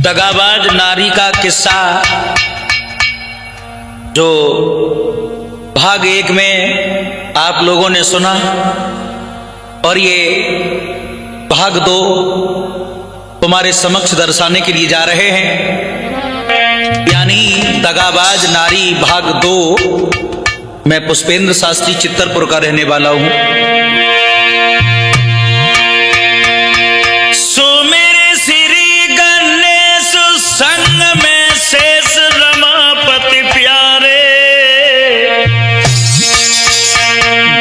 दगाबाज नारी का किस्सा जो भाग 1 में आप लोगों ने सुना और ये भाग 2 तुम्हारे समक्ष दर्शाने के लिए जा रहे हैं, यानी दगाबाज नारी भाग 2। मैं पुष्पेंद्र शास्त्री चित्तरपुर का रहने वाला हूं। सो मेरे श्री गणेश संग में शेष रमापति प्यारे,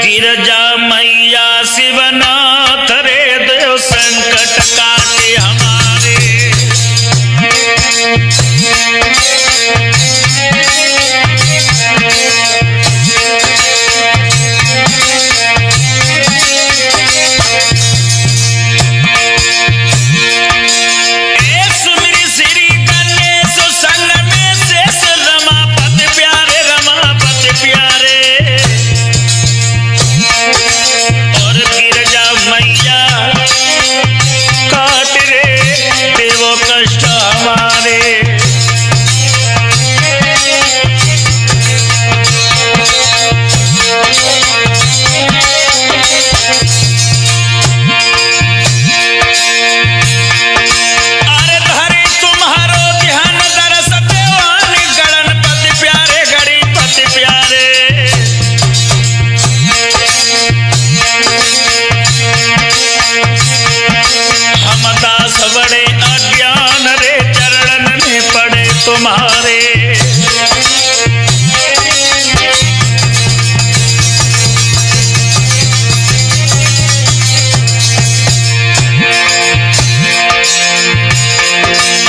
गिरजा मैया शिवनाथ रे देव संकट काटे हमारे। बड़े अज्ञान रे चरणन में पड़े तुम्हारे।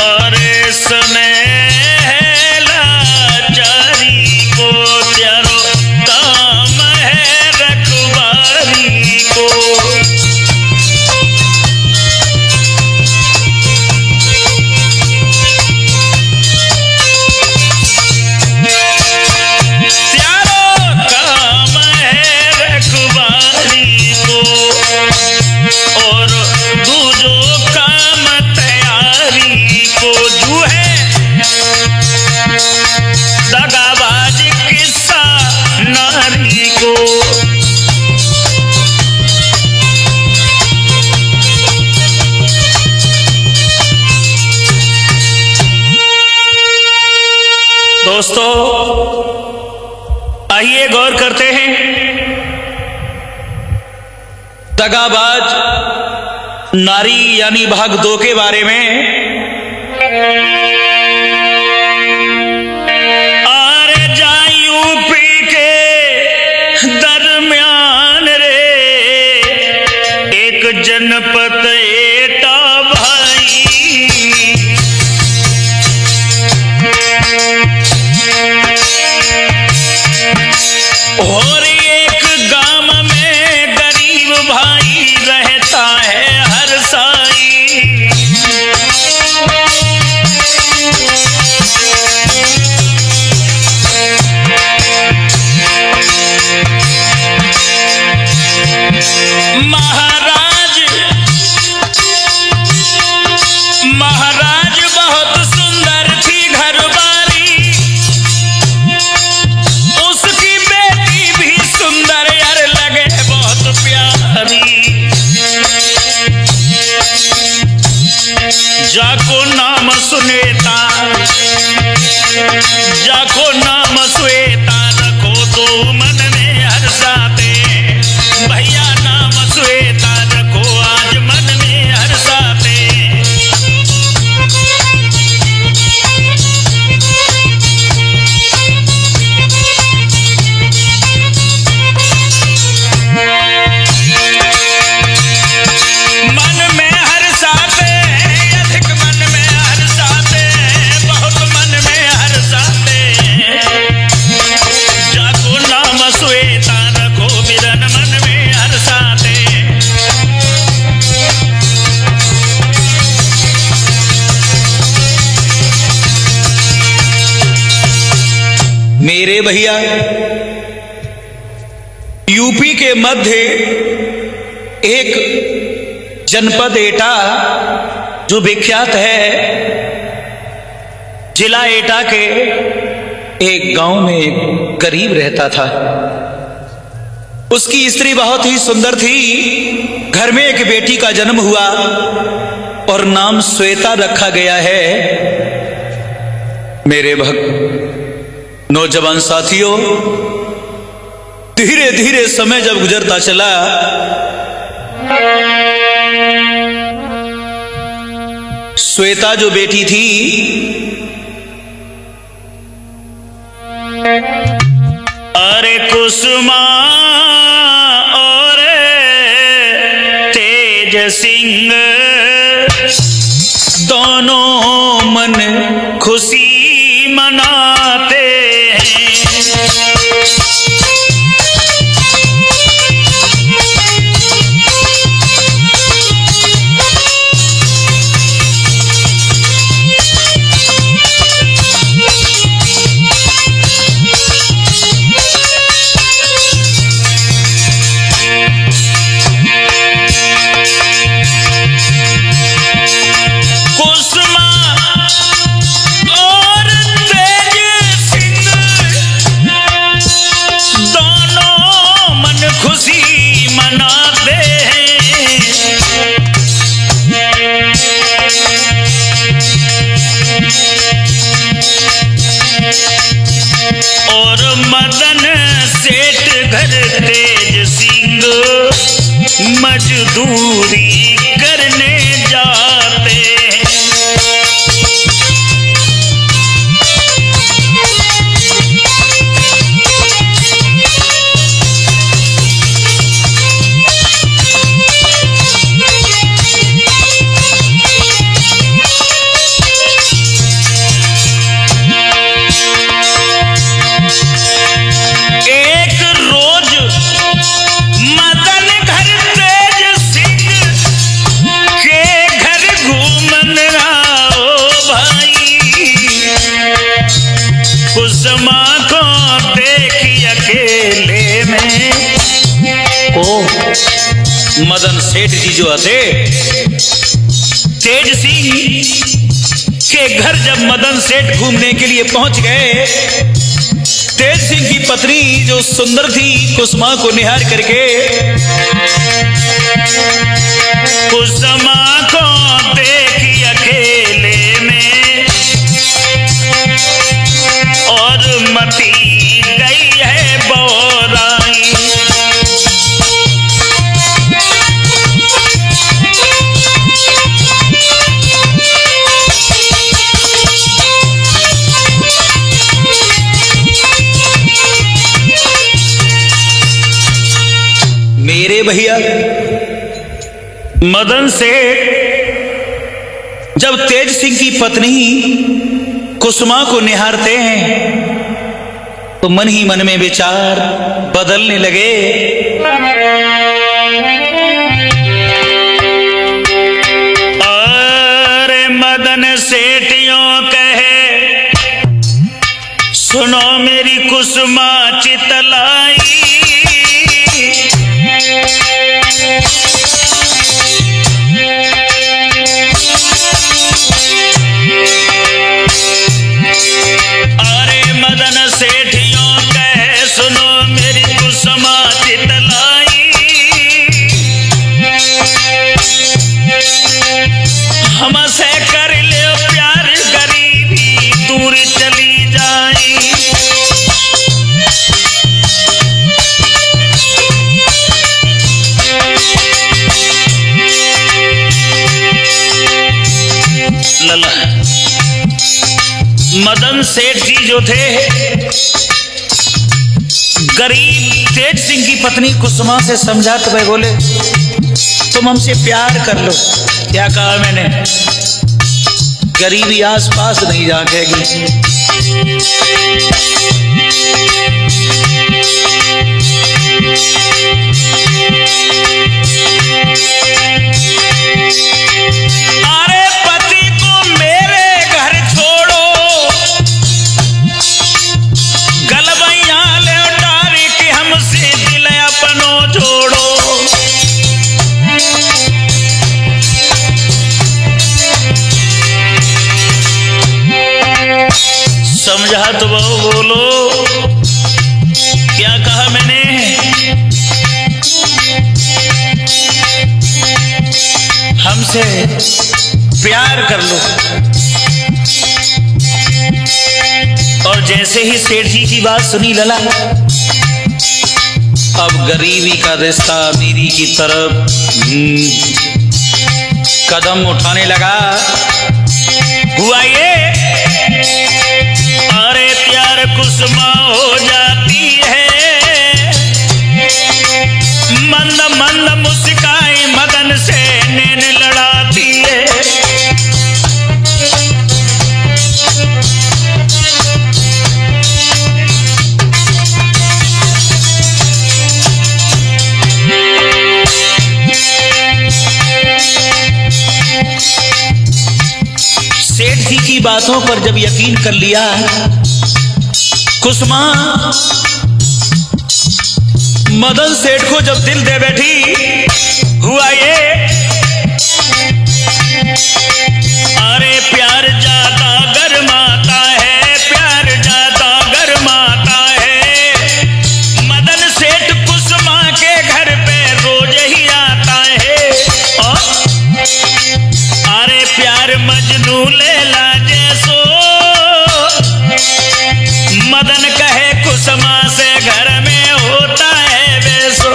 अरे स्नेह लाचारी को त्यारो काम है रखवारी को। दोस्तों आइए गौर करते हैं दगाबाज नारी यानी भाग 2 के बारे में। आरे जा यूपी के दरमियान रे एक जनपद एटा भाई, और एक गांव में गरीब भाई रहता है हर साई। महाराज बहुत सुंदर थी घरवाली, उसकी बेटी भी सुंदर यार लगे बहुत प्यारी। जाको नाम सुनेता, जाको नाम सुएता रखो तो मन में हर्षाते। भैया नाम सुएता रखो आज मन में हर्षाते। मन में हर्षाते, अधिक मन में हर्षाते, बहुत मन में हर्षाते। जाको नाम सुएता रखो बिरन मन में हर्षाते। मेरे भैया यूपी के मध्य एक जनपद एटा जो विख्यात है, जिला एटा के एक गांव में एक गरीब रहता था। उसकी स्त्री बहुत ही सुंदर थी। घर में एक बेटी का जन्म हुआ और नाम श्वेता रखा गया है। मेरे भक्त नौजवान साथियों, धीरे धीरे समय जब गुजरता चला, श्वेता जो बेटी थी, अरे कुसुमा और तेज सिंह दोनों मन खुशी मनाते हैं। और मदन सेठ घर तेज सिंह मजदूरी करने जाते हैं। कुसुमा को देखी अकेले में, मदन सेठ जी जो थे, तेज सिंह के घर जब मदन सेठ घूमने के लिए पहुंच गए, तेज सिंह की पत्नी जो सुंदर थी, कुसुमा को निहार करके कुसुमा को देखी अकेले में और मती गई है बोराई। मेरे भैया मदन सेठ जब तेज सिंह की पत्नी कुसुमा को निहारते हैं तो मन ही मन में विचार बदलने लगे। अरे मदन सेठ यूं कहे, सुनो मेरी कुसुमा चितलाई, अरे मदन सेठियों कहे, सुनो मेरी कुसुमा चितलाई, हमसे कर ले प्यार, गरीबी दूर चली जाई। लला मदन सेठ जी जो थे, गरीब तेज सिंह की पत्नी कुसुमा से समझाते हुए बोले, तुम हमसे प्यार कर लो। क्या कहा मैंने? गरीबी आस पास नहीं झांकेगी। अरे पति को मेरे घर छोड़ो, गलबैया ले उतार के हमसे दिल अपनो जोड़ो। बोलो क्या कहा मैंने? हमसे प्यार कर लो। और जैसे ही सेठ जी की बात सुनी लला, अब गरीबी का रिश्ता अमीरी की तरफ कदम उठाने लगा। हुआ ये, अरे प्यार कुसुमा हो जाती है, मंद मंद मुस्काई मदन से नैन लड़ाती है। सेठ जी की बातों पर जब यकीन कर लिया, कुसुमा मदन सेठ को जब दिल दे बैठी। हुआ ये, अरे प्यार ज्यादा गरमाता है, प्यार ज्यादा गरमाता है, मदन सेठ कुसुमा के घर पे रोज ही आता है। अरे प्यार मजनू लैला जैसो, मदन कहे कुसुमा से घर में होता है वैसो।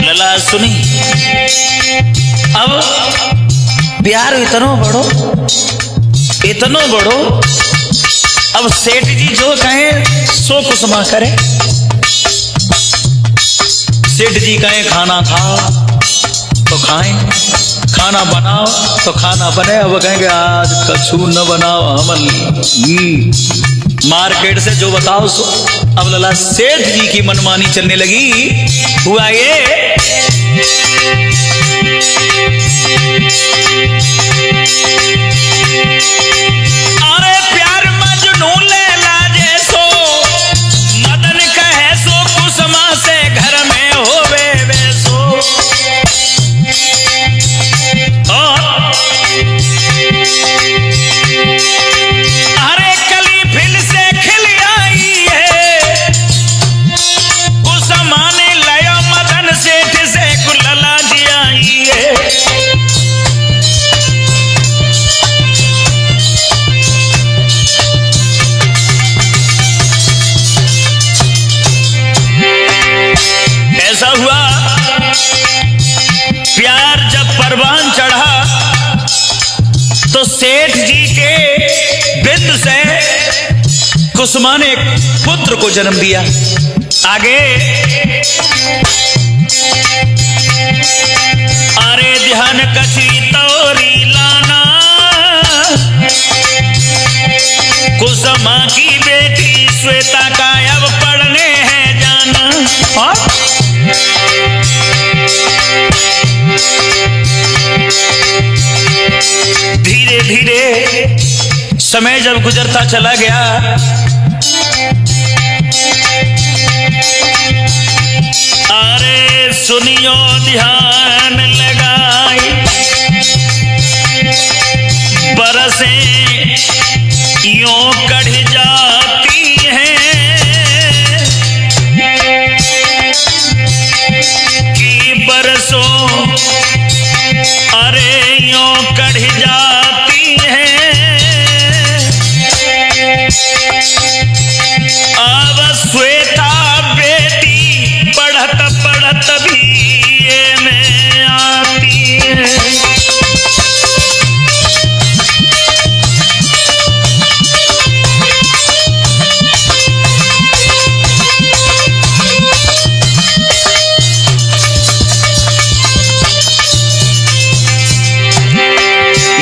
लला सुनी, अब प्यार इतनो बड़ो, अब सेठ जी जो कहें सो कुसुमा करे। सेठ जी कहें खाना खाओ तो खाएं, खाना बनाओ तो खाना बने। अब कहेंगे आज कछु न बनाओ हमल, मार्केट से जो बताओ सो। अब लला सेठ जी की मनमानी चलने लगी। हुआ ये, अरे प्यार मजनू लैला जैसो, मदन कहे सो कुसुमा से घर में होवे वैसो। अरे कली फिर से खिल आई है, कुसुमा ने लया मदन सेठ से लला जी आई है। ऐसा हुआ, प्यार जब परवान चढ़ा तो सेठ जी के बिंद से कुसुमा ने एक पुत्र को जन्म दिया। आगे अरे ध्यान कछी तोरी लाना, कुसुमा की बेटी श्वेता का अब पढ़ने है जाना। धीरे धीरे समय जब गुजरता चला गया, अरे सुनियो ध्यान लगाई, बरसें यूं कढ़ जाती हैं कि बरसों अरे यूं कढ़ जाती हैं। अब श्वेता बेटी पढ़त पढ़त भी ये में आती है।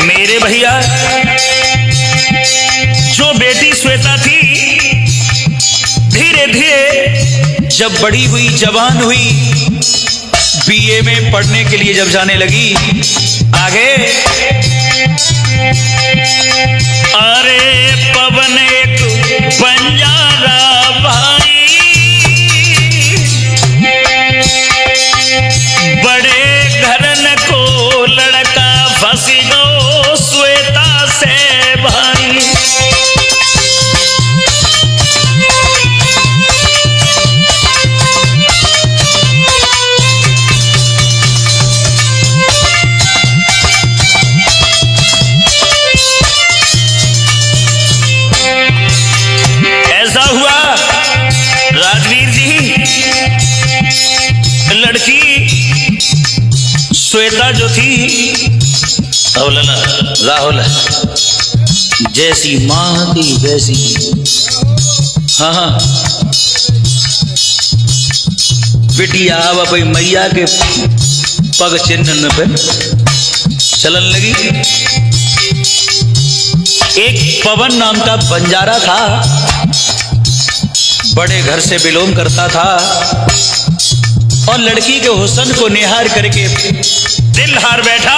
मेरे भैया, जो बेटी श्वेता थी धीरे धीरे जब बड़ी हुई, जवान हुई, बीए में पढ़ने के लिए जब जाने लगी आगे, अरे पवन एक बंजारा भाई श्वेता जो थी राहुल जैसी माँ थी वैसी। हाँ हाँ, बिटिया अब अपनी मैया के पग चिन्ह पे चलन लगी। एक पवन नाम का बंजारा था, बड़े घर से बिलोंग करता था और लड़की के हुस्न को निहार करके दिल हार बैठा।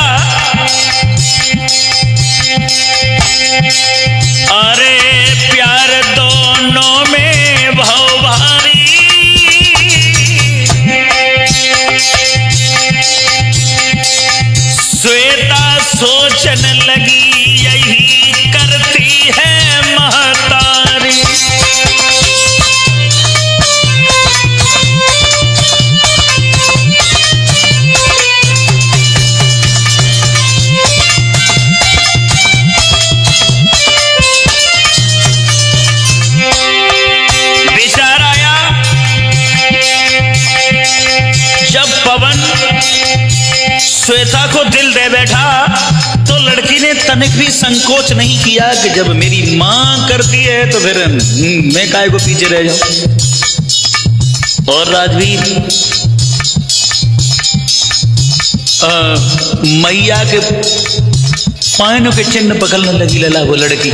अरे प्यार दोनों में भाव भारी, श्वेता सोचन लगी यही करती है महतारी। विचार आया जब पवन श्वेता को दिल दे बैठा तो लड़की ने तनिक भी संकोच नहीं किया कि जब मेरी मां करती है तो फिर मैं काहे को पीछे रह जाऊं। और राजवीर मैया के पैनों के चिन्ह पकड़ने लगी लला वो लड़की।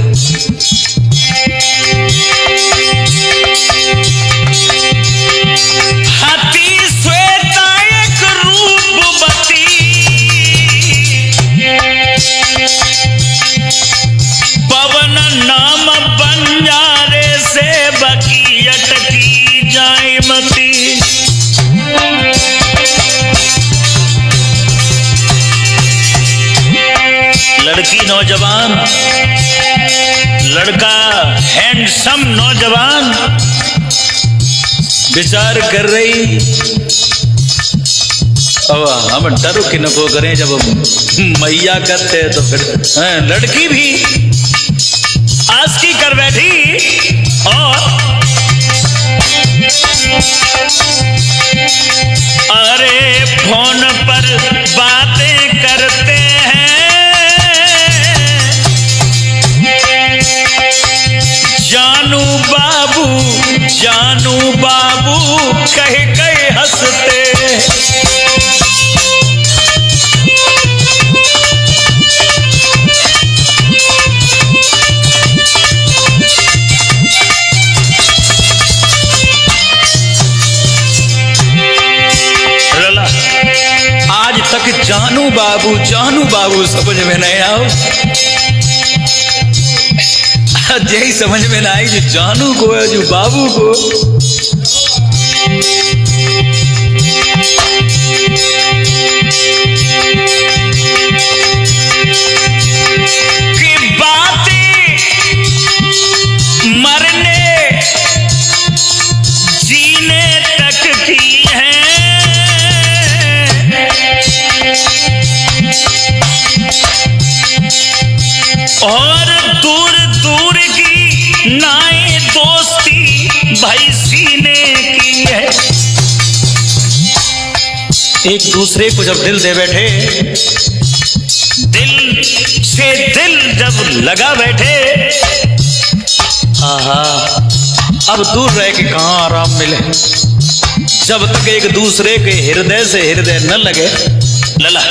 हाथी श्वेता एक रूपवती, पवन नाम बंजारे से बकी अटकी जाए मती। लड़की नौजवान, लड़का हैंडसम नौजवान, विचार कर रही अब हम डर के नको करें जब मैया करते हैं तो फिर लड़की भी आस्की कर बैठी और अरे फोन पर बातें करते हैं, जानू बाबू कह गए हंसते। आज तक जानू बाबू समझ में नहीं आओ। यही समझ में ना आई जो जानू को है जो बाबू को। की बातें मरने जीने तक की हैं, और दूर दूर की नाए दोस्ती भाई सीने की है। एक दूसरे को जब दिल दे बैठे, दिल से दिल जब लगा बैठे, आहा अब दूर रह के कहाँ आराम मिले। जब तक एक दूसरे के हृदय से हृदय न लगे लला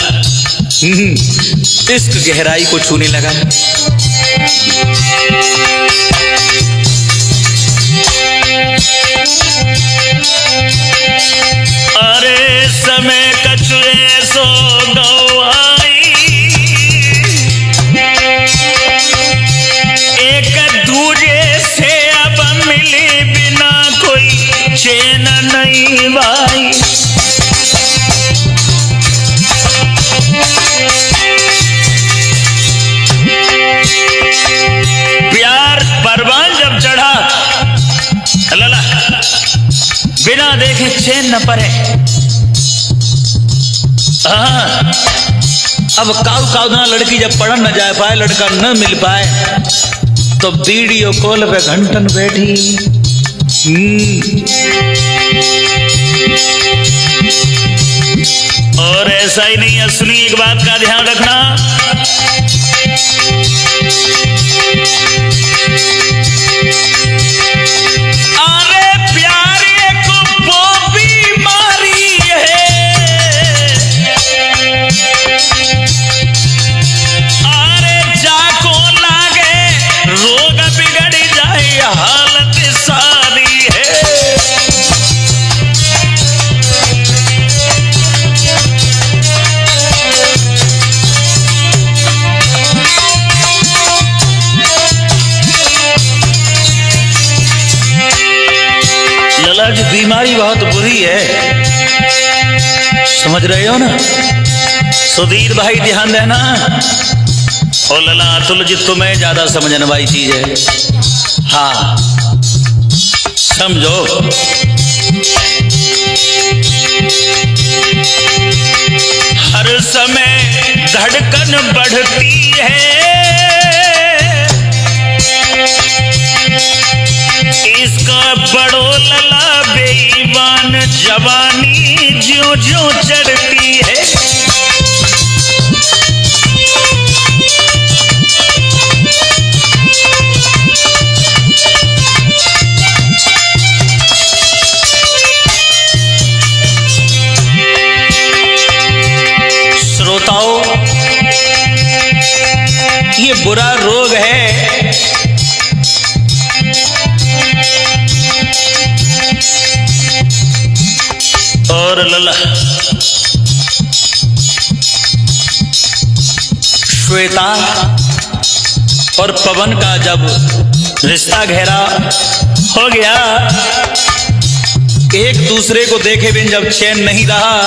इश्क गहराई को छूने लगा। अरे समय कछुए सो गवाई, एक दूजे से अब मिले बिना कोई चैन नहीं भाई। प्यार परवान जब चढ़ा लला बिना देखे चैन न पड़े। अब काऊ ना लड़की जब पढ़न न जा पाए, लड़का न मिल पाए तो वीडियो कॉल पे घंटन बैठी। और ऐसा ही नहीं है, सुनिए एक बात का ध्यान रखना। अरे प्यारे को वो बीमारी है, अरे जाको लागे रोग बिगड़ जाए हालत सारी है। लला जी बीमारी बहुत बुरी है, समझ रहे हो ना? सुधीर भाई ध्यान देना। और लला अतुल जी तुम्हें ज्यादा समझने वाली चीज है। हाँ समझो, हर समय धड़कन बढ़ती है, इसका बड़ो लला बेईमान जवानी ज्यों ज्यों चढ़ती है। श्रोताओं, ये बुरा रोग है, और लला श्वेता और पवन का जब रिश्ता गहरा हो गया, एक दूसरे को देखे बिन जब चैन नहीं रहा,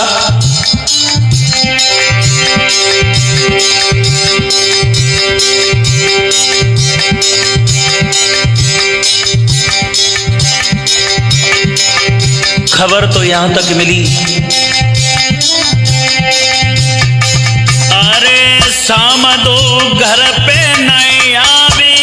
खबर तो यहां तक मिली, अरे शाम दो घर पे नहीं आवी,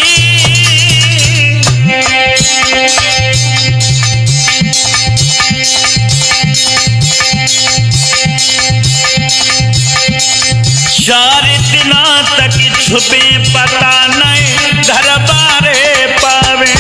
चार दिना तक छुपे पता नहीं घर बारे पावे।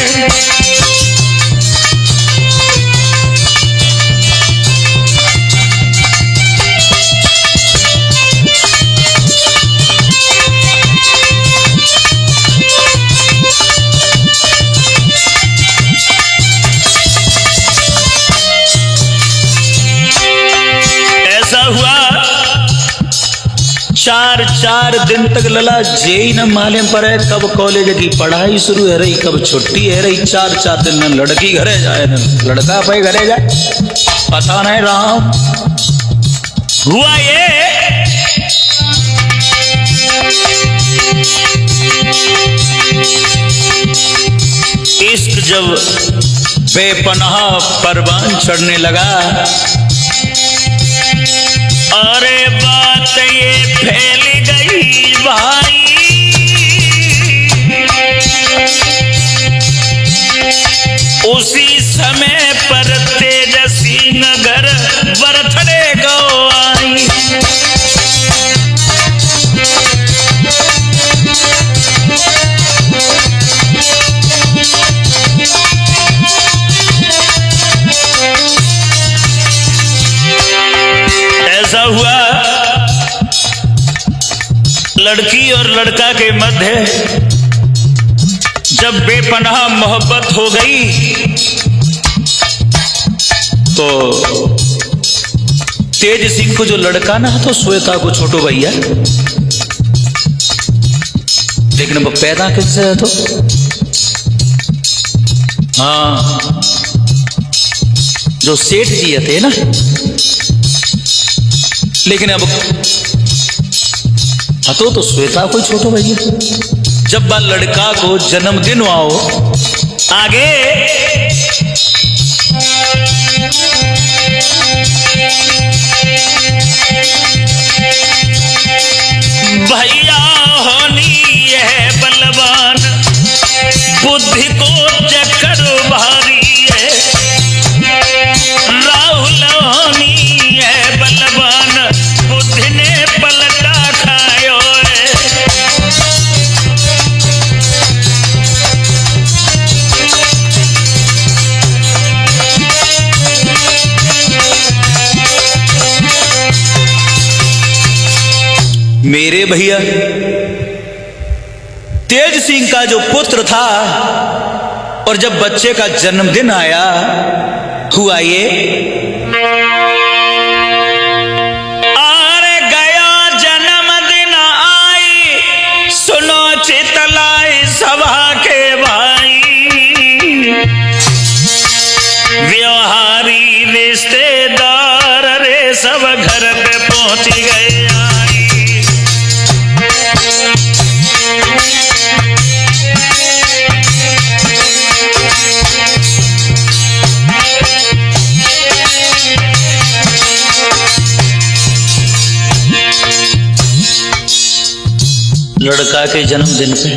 चार दिन तक लला जेई न मालूम पर है कब कॉलेज की पढ़ाई शुरू है रही, कब छुट्टी है रही। चार दिन न लड़की घरे जाए न लड़का पे घरे जाए, पता नहीं रहा। हुआ ये इश्क जब बेपनाह परवान चढ़ने लगा, अरे बात ये फैल गई भाई, उसी समय पर तेजसी नगर बरथड़े गो आई। ऐसा हुआ लड़की और लड़का के मध्य जब बेपनाह मोहब्बत हो गई तो तेज सिंह को जो लड़का ना तो श्वेता को छोटो भैया, लेकिन वो पैदा किससे है तो हाँ जो सेठ जी थे ना, लेकिन अब तो श्वेता को छोटो भैया। जब बा लड़का को जन्मदिन आओ आगे भैया होनी है बलवान, बुद्धि को चक्कर भारी है, राहुल होनी है बलवान, मेरे भैया तेज सिंह का जो पुत्र था, और जब बच्चे का जन्मदिन आया, हुआ ये आरे गया जन्मदिन आई, सुनो चितलाई सभा के भाई, व्यवहारी रिश्तेदार रे सब घर पे पहुंच गए। लड़का के जन्मदिन पे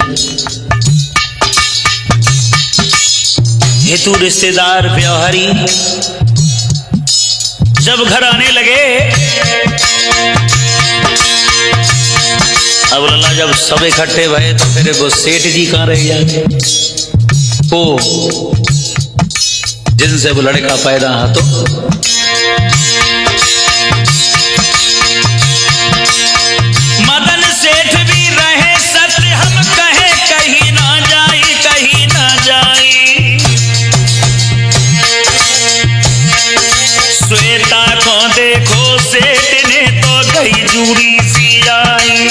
हेतु रिश्तेदार व्यवहारी जब घर आने लगे, अब लल्ला जब सब इकट्ठे भये तो फिर वो सेठ जी कहाँ रह जाते, वो जिनसे वो लड़का पैदा है। तो मदन सेठ भी रहे सत्य, हम कहे कहीं ना जाई, कहीं ना जाई। श्वेता को देखो सेठ ने तो गई जूड़ी सी आई।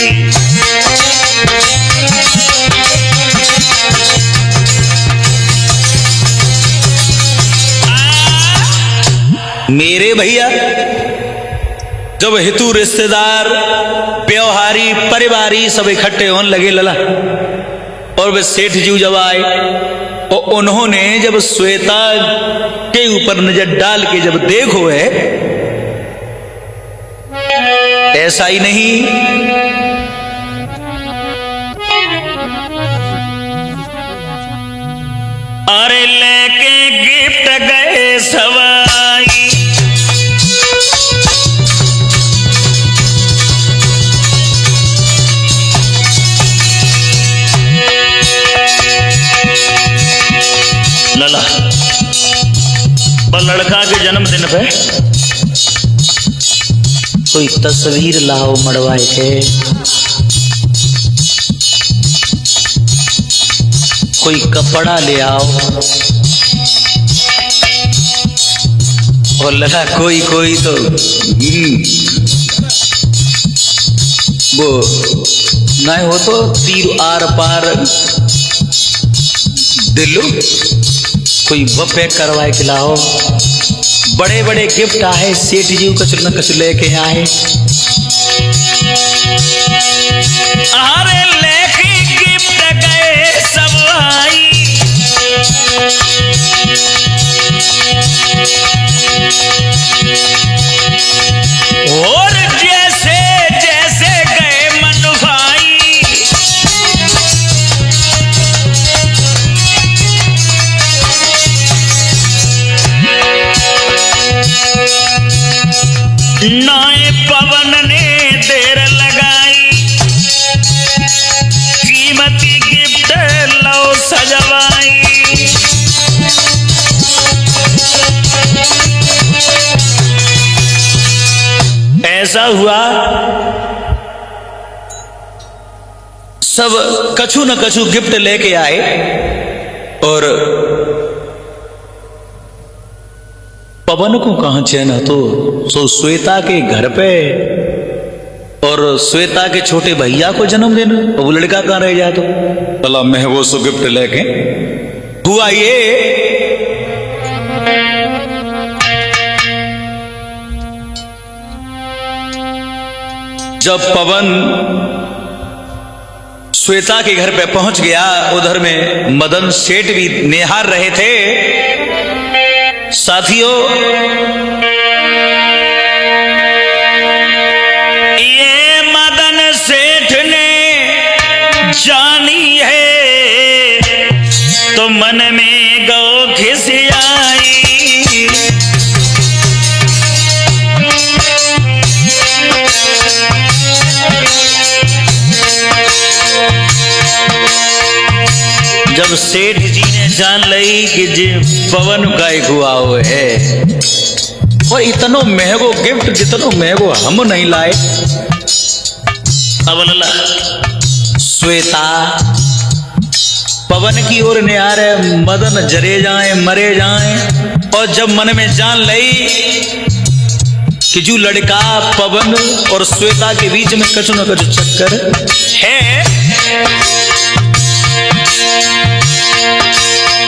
मेरे भैया जब हेतु रिश्तेदार व्यवहारी परिवारी सब इकट्ठे होने लगे लला, और वे सेठ जी जब आए और उन्होंने जब श्वेता के ऊपर नजर डाल के जब देखो है, ऐसा ही नहीं, अरे लेके गिफ्ट गए सवाई। लला पर लड़का के जन्मदिन पे कोई तस्वीर लाओ मड़वाए के, कोई कपड़ा ले आओ, और लगा कोई कोई तो वो नहीं हो तो तीर आर पार दिलो, कोई वो पैक करवाए के लाओ। बड़े बड़े गिफ्ट आए, सेठ जी कछ न कछ लेके आए। अरे लेके गिफ्ट गए सब आई। और जैसे जैसे गए मन भाई, नाए पवन ने देर लगाई, कीमती गिफ्ट लो सजवाई। ऐसा हुआ सब कछु न कछु गिफ्ट लेके आए, और पवन को कहां चैन तो सो श्वेता के घर पे, और श्वेता के छोटे भैया को जन्म देना, वो लड़का कहां रह जाए। तो भला मैं वो सो गिफ्ट लेके हुआ ये जब पवन श्वेता के घर पे पहुंच गया, उधर में मदन सेठ भी निहार रहे थे। साथियों, ये मदन सेठ ने जानी है तो मन में गौ खिसियाई। जब सेठ जी ने जान लई कि जे पवन का एक हुआ हो है, और इतनो महंगो गिफ्ट जितनो महंगो हम नहीं लाए, अब लला श्वेता पवन की ओर निहार है, मदन जरे जाए मरे जाए। और जब मन में जान लई कि जो लड़का पवन और श्वेता के बीच में कछु न कछु चक्कर है,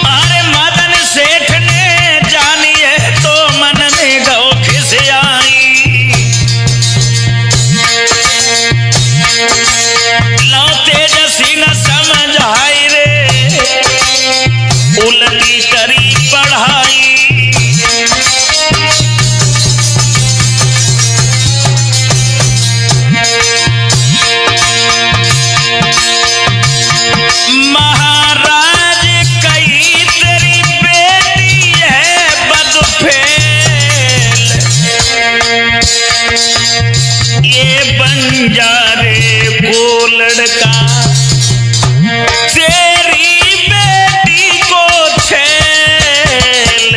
अरे मदन सेठ ने जानिए तो मन में गौ खिस आई। लो तेजसी न समझ आई रे, उल्टी करी पढ़ाई। महाराज कई तेरी बेटी है बदफेल, ये बंजारे को लड़का तेरी बेटी को छेल।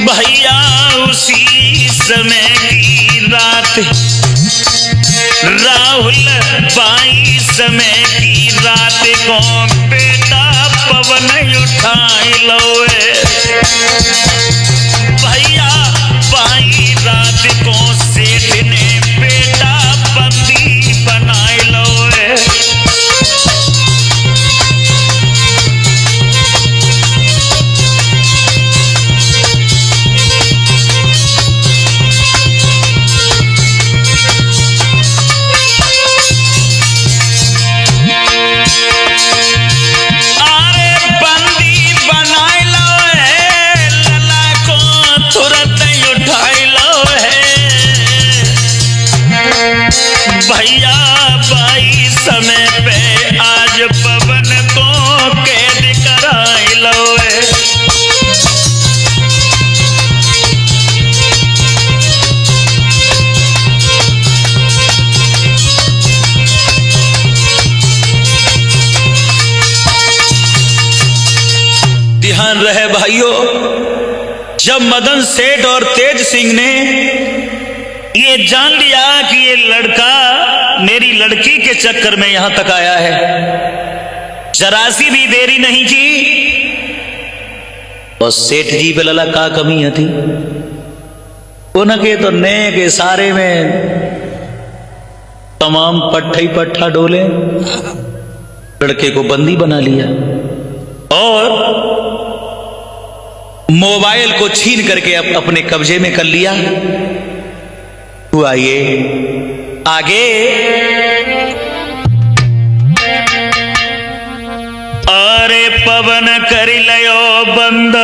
भैया उसी समय की रात, राहुल बाई समय की रात को बेटा पवन उठाई लोए। भैया बाई रात को सेठ ने बेटा बंदी बनाई लोए। भैया बाई समय पे आज पवन को कैद कराई लोए। ध्यान रहे भाइयों, जब मदन सेठ और तेज सिंह ने ये जान लिया कि ये लड़का मेरी लड़की के चक्कर में यहां तक आया है, जरा सी भी देरी नहीं की। और सेठ जी पे लला का कमी थी, उनके तो ने के सारे में तमाम पट्ठा ही पट्ठा डोले, लड़के को बंदी बना लिया और मोबाइल को छीन करके अपने कब्जे में कर लिया। हुआ ये आगे, अरे पवन कर लयो बंद,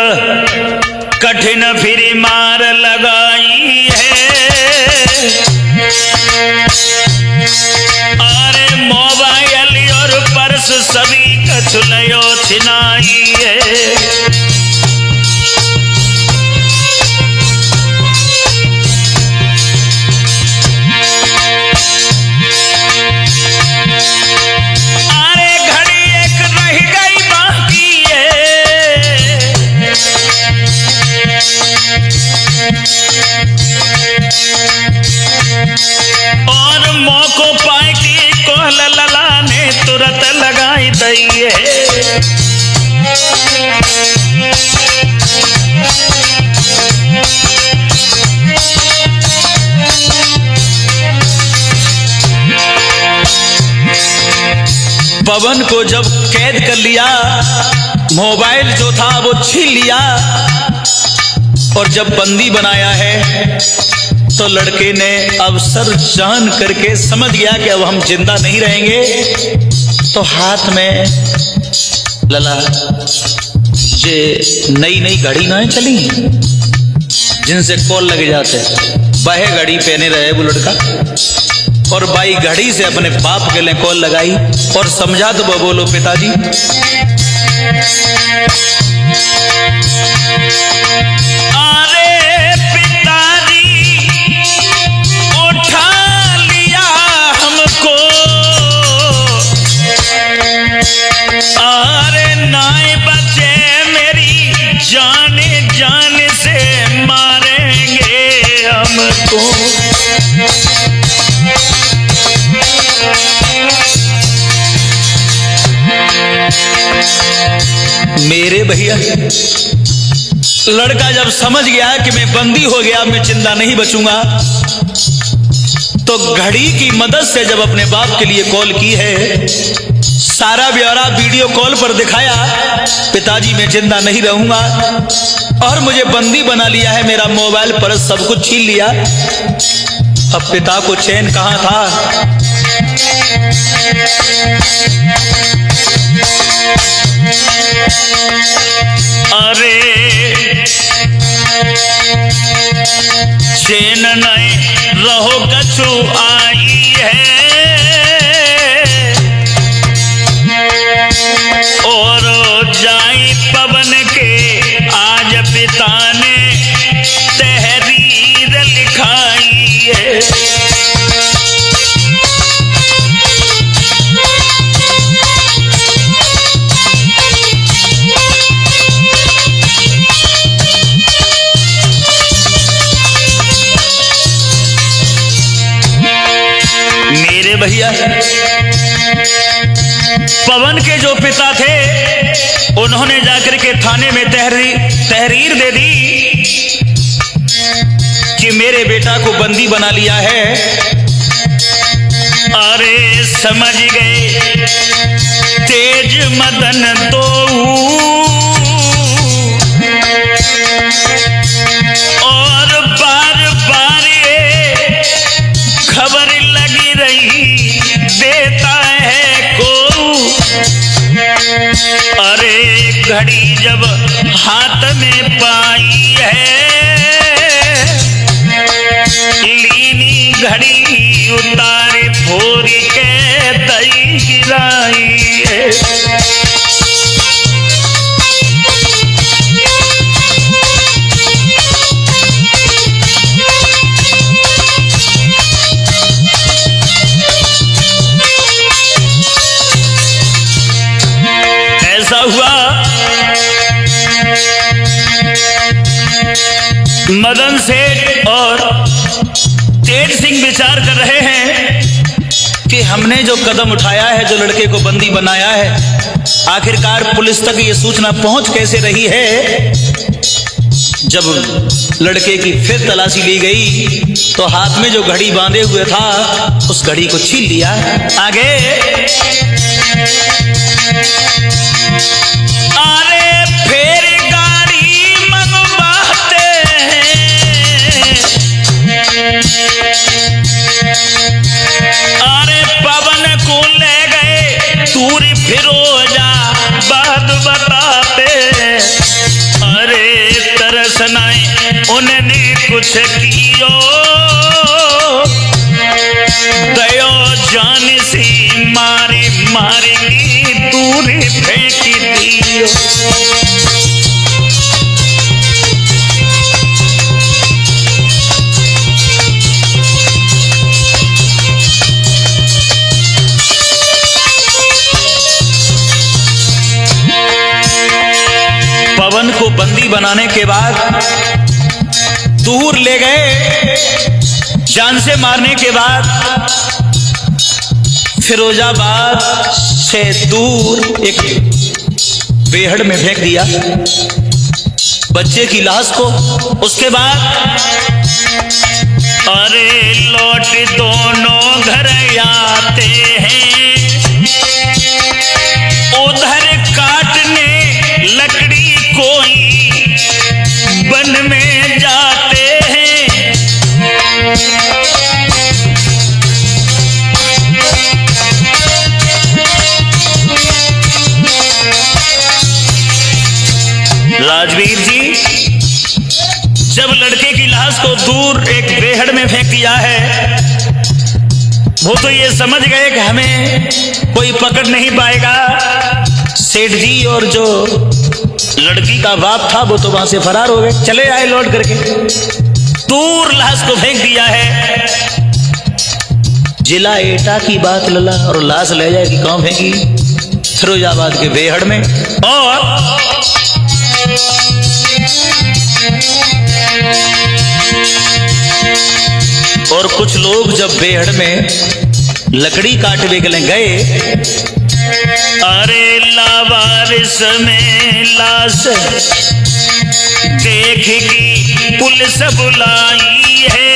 कठिन फिर मार लगाई है। अरे मोबाइल और पर्स सभी कछ लयो छिनाई है। और मौको पाए कि कोहल लला ने तुरंत लगाई दई है। पवन को जब कैद कर लिया, मोबाइल जो था वो छीन लिया और जब बंदी बनाया है तो लड़के ने अवसर जान करके समझ गया कि अब हम जिंदा नहीं रहेंगे, तो हाथ में लला जे नई नई घड़ी ना चली जिनसे कॉल लगे जाते, वह घड़ी पहने रहे वो लड़का और बाई घड़ी से अपने बाप के लिए कॉल लगाई और समझा तो वो बोलो पिताजी अरे पिताजी उठा लिया हमको, अरे नाय बचे मेरी जान मेरे भैया लड़का जब समझ गया कि मैं बंदी हो गया, मैं जिंदा नहीं बचूंगा, तो घड़ी की मदद से जब अपने बाप के लिए कॉल की है, सारा ब्यौरा वीडियो कॉल पर दिखाया, पिताजी मैं जिंदा नहीं रहूंगा और मुझे बंदी बना लिया है, मेरा मोबाइल पर सब कुछ छीन लिया। अब पिता को चैन कहां था। अरे चैन नहीं रहो कछु आई है, और जाई पवन के आज पिता ने तहरीर लिखाई है। मेरे भैया पवन के जो पिता थे उन्होंने जाकर के थाने में तहरीर दे दी कि मेरे बेटा को बंदी बना लिया है। अरे समझ गए तेज मदन तो और बार बार ये खबर लगी रही देता है को। अरे घड़ी जब हाथ में पाई है, लीनी घड़ी उतारे फोरी के दई गिराई है। ऐसा हुआ मदन सेठ और तेज सिंह विचार कर रहे हैं कि हमने जो कदम उठाया है, जो लड़के को बंदी बनाया है, आखिरकार पुलिस तक ये सूचना पहुंच कैसे रही है। जब लड़के की फिर तलाशी ली गई तो हाथ में जो घड़ी बांधे हुए था उस घड़ी को छीन लिया। आगे अरे फिर गाड़ी मंगवाते हैं, अरे पवन को ले गए दूर फिरोजा बात बताते। अरे तरस नहीं उन्होंने कुछ कियो, दयो जान सी मारी मारी की दूरी फेंक दियो। पवन को बंदी बनाने के बाद दूर ले गए, जान से मारने के बाद फिरोजाबाद से दूर एक बेहड़ में फेंक दिया बच्चे की लाश को। उसके बाद अरे लौट दोनों घर आते हैं, उधर काटने लकड़ी कोई वन में जाते हैं। राजवीर जी जब लड़के की लाश को दूर एक बेहड़ में फेंक दिया है, वो तो ये समझ गए कि हमें कोई पकड़ नहीं पाएगा। सेठ जी और जो लड़की का बाप था वो तो वहां से फरार हो गए, चले आए लौट करके। दूर लाश को फेंक दिया है। जिला एटा की बात लला और लाश ले जाए कि कौन फेंकी? फिरोजाबाद के बेहड़ में। और कुछ लोग जब बेहड़ में लकड़ी काटने के लिए गए अरे लावारिस में लाश देख की पुलिस बुलाई है।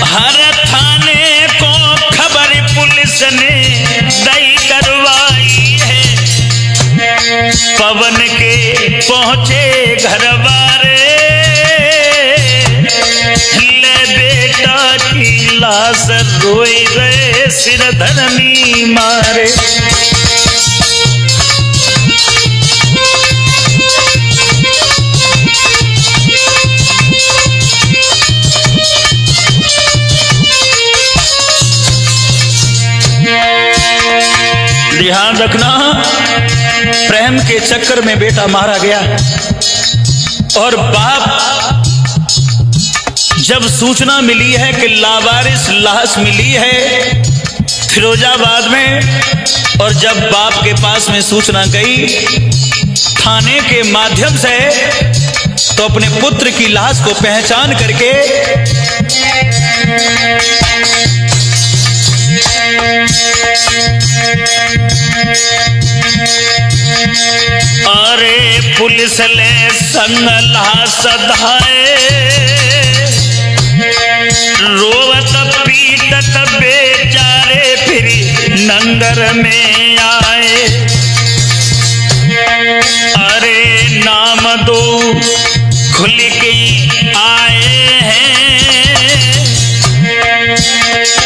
हर थाने को खबर पुलिस ने दई करवाई है। पवन के पहुंचे घर वाले, ले बेटा की लाश रोए गए सिर धरनी मारे। ध्यान रखना, प्रेम के चक्कर में बेटा मारा गया और बाप जब सूचना मिली है कि लावारिस लाश मिली है फिरोजाबाद में, और जब बाप के पास में सूचना गई थाने के माध्यम से, तो अपने पुत्र की लाश को पहचान करके अरे पुलिस ले संग लाश धाए, रोवत पीटत बेचारे फिर नंगर में आए। अरे नाम दो खुल के आए हैं,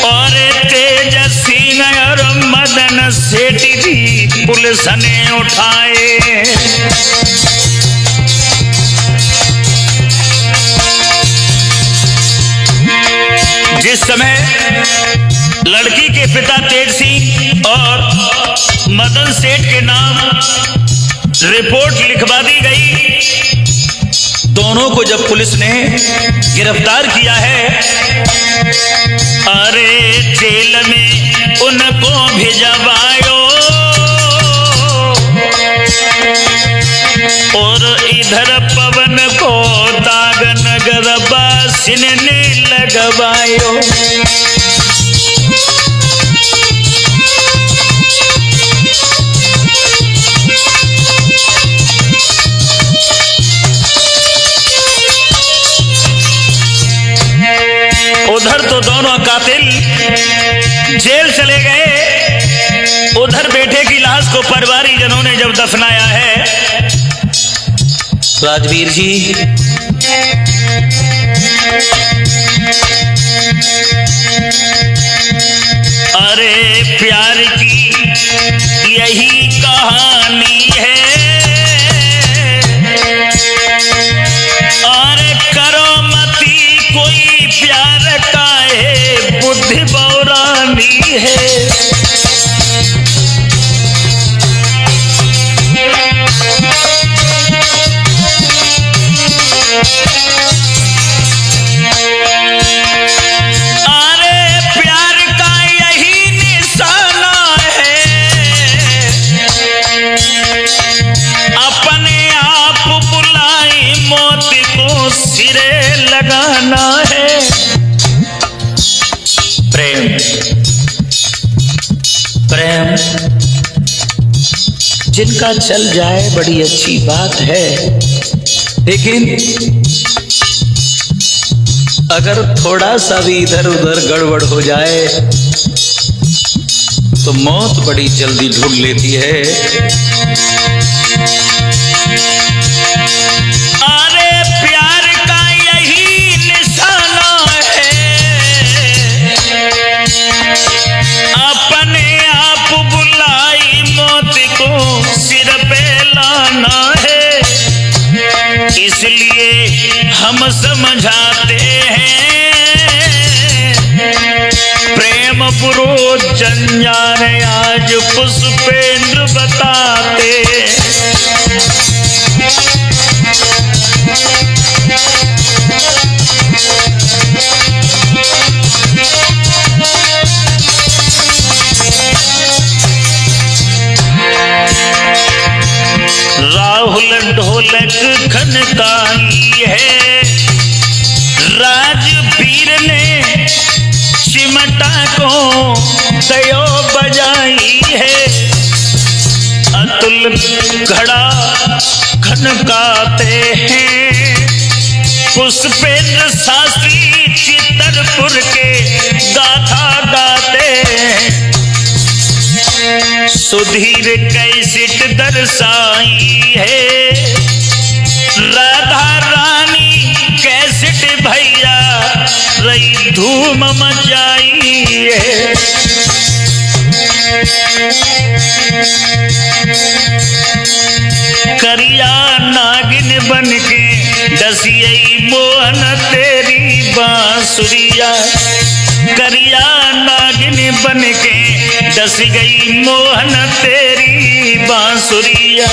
और तेज सिंह और मदन सेठ जी पुलिस ने उठाए। जिस समय लड़की के पिता तेज सिंह और मदन सेठ के नाम रिपोर्ट लिखवा दी गई, दोनों को जब पुलिस ने गिरफ्तार किया है, अरे जेल में उनको भिजवायो, और इधर पवन को दागनगर बासिन ने लगवायो। उधर तो दोनों कातिल जेल चले गए, उधर बेटे की लाश को परिवारीजनों ने जब दफनाया है। राजवीर जी, अरे प्यार की यही कहानी है, और करो मती कोई प्यार का है बुद्धि बौरानी है। लगाना है प्रेम, प्रेम जिनका चल जाए बड़ी अच्छी बात है, लेकिन अगर थोड़ा सा भी इधर उधर गड़बड़ हो जाए तो मौत बड़ी जल्दी ढूंढ लेती है। अरे प्यार का यही निशाना है, अपने आप बुलाई मौत को सिर पे लाना है। इसलिए हम समझाते हैं प्रेम पुरो जंजान आज पुष्पेंद्र बताते। राहुल ढोलक खनकाई है, राजवीर ने कयो बजाई है, अतुल घड़ा खनकाते हैं। पुष्पेंद्र शास्त्री चितरपुर के गाथा गाते हैं। सुधीर कैसेट दर्शाई है, राधा रानी कैसेट भैया रही धूम मचाई है। करिया नागिन बनके डसियई मोहन तेरी बांसुरिया, करिया नागिन बनके डस गई मोहन तेरी बांसुरिया।